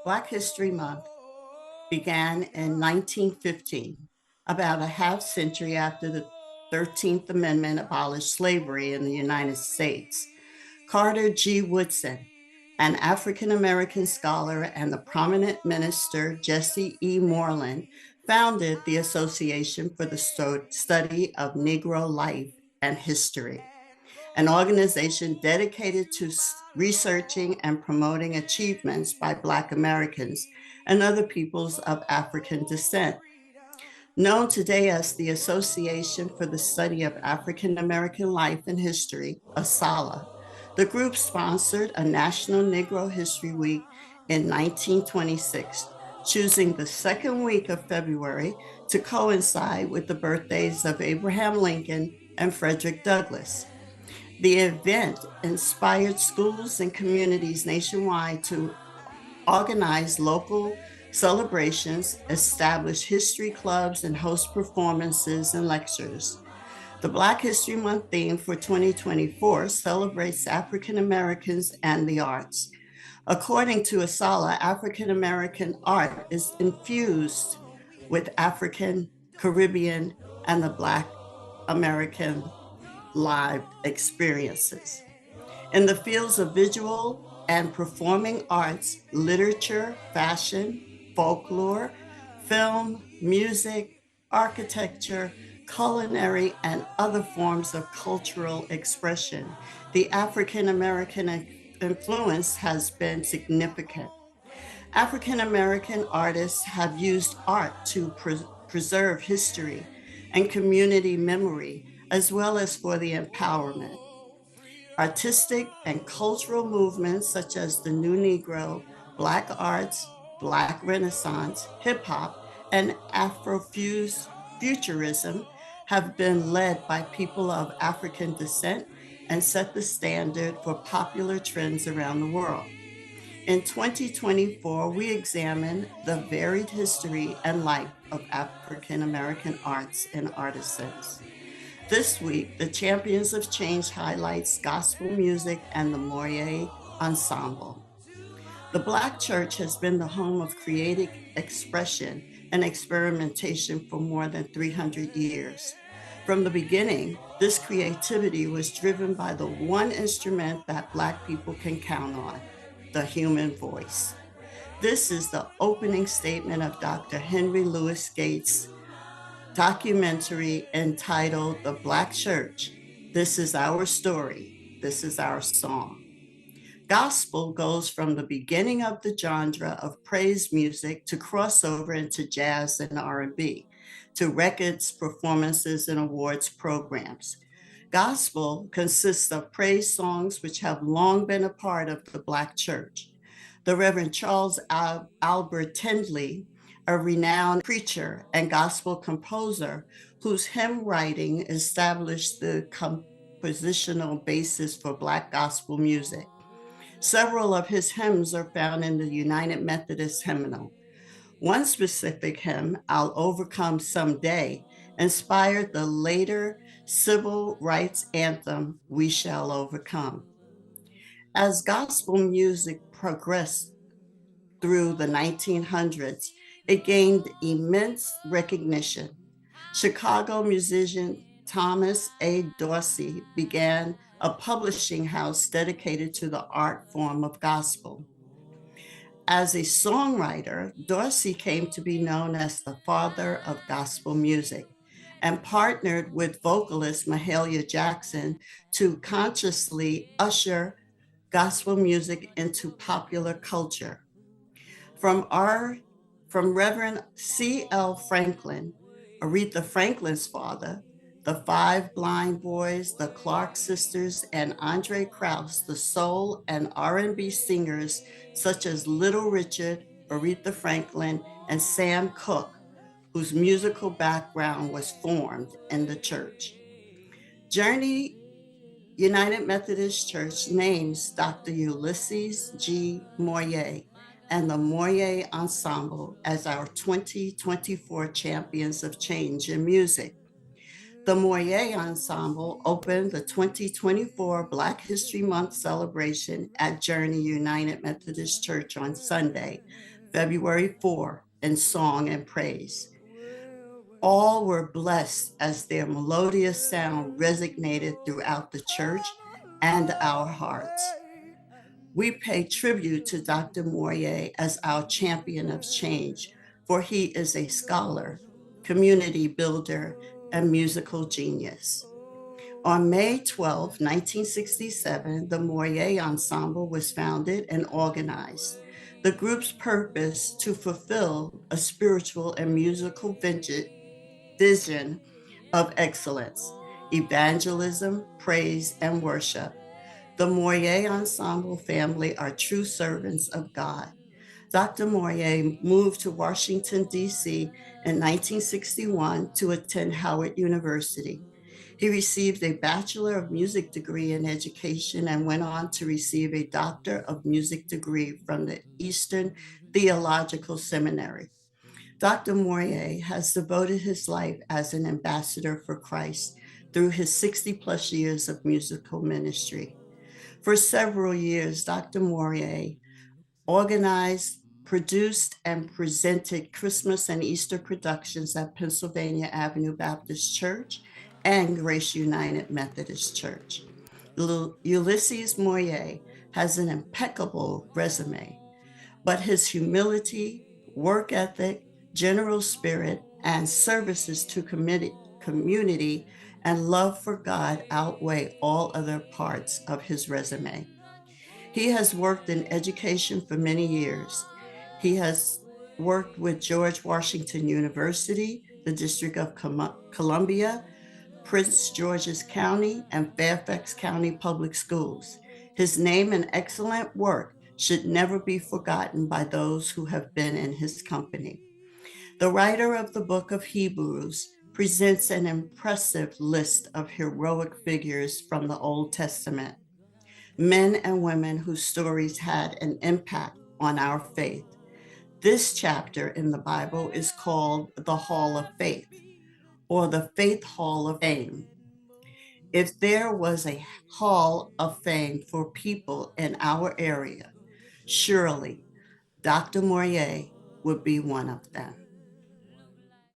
Black History Month began in 1915, about a half century after the 13th Amendment abolished slavery in the United States. Carter G. Woodson, an African American scholar, and the prominent minister Jesse E. Moreland, founded the Association for the Study of Negro Life and History, an organization dedicated to researching and promoting achievements by Black Americans and other peoples of African descent. Known today as the Association for the Study of African American Life and History, ASALH, the group sponsored a National Negro History Week in 1926, choosing the second week of February to coincide with the birthdays of Abraham Lincoln and Frederick Douglass. The event inspired schools and communities nationwide to organize local celebrations, establish history clubs, and host performances and lectures. The Black History Month theme for 2024 celebrates African Americans and the arts. According to ASALH, African American art is infused with African, Caribbean, and the Black American lived experiences. In the fields of visual and performing arts, literature, fashion, folklore, film, music, architecture, culinary, and other forms of cultural expression, the African American influence has been significant. African American artists have used art to preserve history and community memory, as well as for the empowerment. Artistic and cultural movements such as the New Negro, Black arts, Black Renaissance, hip hop, and Afrofuturism have been led by people of African descent and set the standard for popular trends around the world. In 2024, we examine the varied history and life of African American arts and artisans. This week, the Champions of Change highlights gospel music and the Moye Ensemble. The Black Church has been the home of creative expression and experimentation for more than 300 years. From the beginning, this creativity was driven by the one instrument that Black people can count on, the human voice. This is the opening statement of Dr. Henry Louis Gates' documentary entitled The Black Church. This is our story. This is our song. Gospel goes from the beginning of the genre of praise music to crossover into jazz and R&B, to records, performances, and awards programs. Gospel consists of praise songs which have long been a part of the Black church. The Reverend Charles Albert Tindley, a renowned preacher and gospel composer whose hymn writing established the compositional basis for Black gospel music. Several of his hymns are found in the United Methodist hymnal. One specific hymn, I'll Overcome Someday, inspired the later civil rights anthem, We Shall Overcome. As gospel music progressed through the 1900s, it gained immense recognition. Chicago musician Thomas A. Dorsey began a publishing house dedicated to the art form of gospel. As a songwriter, Dorsey came to be known as the father of gospel music and partnered with vocalist Mahalia Jackson to consciously usher gospel music into popular culture. From Reverend C.L. Franklin, Aretha Franklin's father, the Five Blind Boys, the Clark Sisters, and Andre Krauss, the soul and R&B singers such as Little Richard, Aretha Franklin, and Sam Cooke, whose musical background was formed in the church. Journey United Methodist Church names Dr. Ulysses G. Moye and the Moye Ensemble as our 2024 Champions of Change in Music. The Moye Ensemble opened the 2024 Black History Month celebration at Journey United Methodist Church on Sunday, February 4, in song and praise. All were blessed as their melodious sound resonated throughout the church and our hearts. We pay tribute to Dr. Moye as our champion of change, for he is a scholar, community builder, and musical genius. On May 12, 1967, the Moye Ensemble was founded and organized. The group's purpose to fulfill a spiritual and musical vision of excellence, evangelism, praise, and worship. The Moye Ensemble family are true servants of God. Dr. Moye moved to Washington, D.C. in 1961 to attend Howard University. He received a Bachelor of Music degree in education and went on to receive a Doctor of Music degree from the Eastern Theological Seminary. Dr. Moye has devoted his life as an ambassador for Christ through his 60 plus years of musical ministry. For several years, Dr. Moye organized, produced, and presented Christmas and Easter productions at Pennsylvania Avenue Baptist Church and Grace United Methodist Church. Ulysses Moye has an impeccable resume, but his humility, work ethic, general spirit, and services to community and love for God outweigh all other parts of his resume. He has worked in education for many years. He has worked with George Washington University, the District of Columbia, Prince George's County, and Fairfax County Public Schools. His name and excellent work should never be forgotten by those who have been in his company. The writer of the book of Hebrews presents an impressive list of heroic figures from the Old Testament, men and women whose stories had an impact on our faith. This chapter in the Bible is called the Hall of Faith, or the Faith Hall of Fame. If there was a hall of fame for people in our area, surely Dr. Moye would be one of them.